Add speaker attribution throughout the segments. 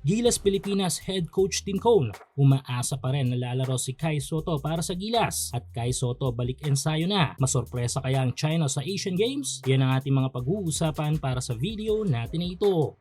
Speaker 1: Gilas Pilipinas head coach Tim Cone, umaasa pa rin na lalaro si Kai Sotto para sa Gilas at Kai Sotto balik ensayo na. Masorpresa kaya ang China sa Asian Games? Yan ang ating mga pag-uusapan para sa video natin na ito.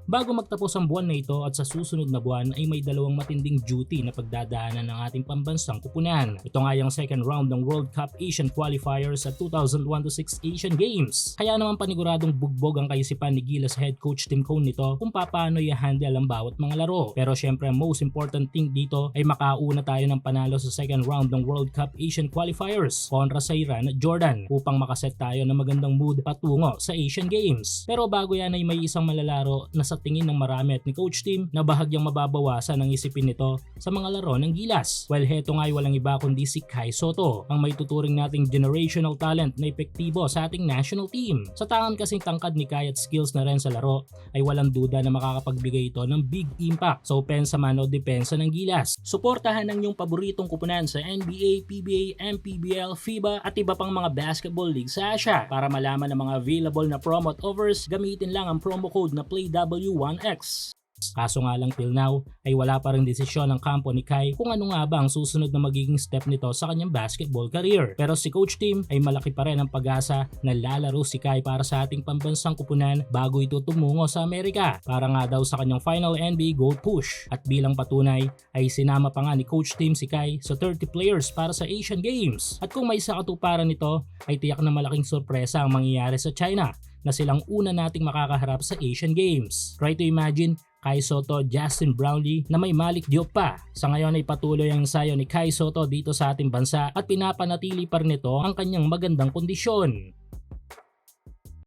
Speaker 1: Bago magtapos ang buwan na ito at sa susunod na buwan ay may dalawang matinding duty na pagdadaanan ng ating pambansang kupunan. Ito nga yung second round ng World Cup Asian Qualifiers sa 2026 Asian Games. Kaya naman paniguradong bugbog ang kaisipan ni Gilas head coach Tim Cone nito kung paano i-handle ang bawat mga laro. Pero syempre ang most important thing dito ay makauna tayo ng panalo sa second round ng World Cup Asian Qualifiers kontra sa Iran at Jordan upang makaset tayo ng magandang mood patungo sa Asian Games. Pero bago yan ay may isang malalaro na sa tingin ng marami at ni Coach Tim na bahagyang mababawasan ang isipin nito sa mga laro ng Gilas. Well, heto nga ay walang iba kundi si Kai Sotto, ang may tuturing nating generational talent na epektibo sa ating national team. Sa tangan kasing tangkad ni Kai at skills na rin sa laro ay walang duda na makakapagbigay ito ng big impact sa opensa man o depensa ng Gilas. Suportahan ang iyong paboritong kupunan sa NBA, PBA, MPBL, FIBA at iba pang mga basketball league sa Asia. Para malaman ang mga available na promo at offers, gamitin lang ang promo code na PLAYW1X. Kaso nga lang till now ay wala pa rin desisyon ng kampo ni Kai kung ano nga ba ang susunod na magiging step nito sa kanyang basketball career. Pero si Coach Tim ay malaki pa rin ang pag-asa na lalaro si Kai para sa ating pambansang kupunan bago ito tumungo sa Amerika para nga daw sa kanyang final NBA gold push. At bilang patunay ay sinama pa nga ni Coach Tim si Kai sa 30 players para sa Asian Games. At kung may sa katuparan nito ay tiyak na malaking sorpresa ang mangyayari sa China na silang una nating makakaharap sa Asian Games. Try to imagine Kai Sotto, Justin Brownlee na may Malik Diop pa. Sa ngayon ay patuloy ang ensayo ni Kai Sotto dito sa ating bansa at pinapanatili pa rin ito ang kanyang magandang kondisyon.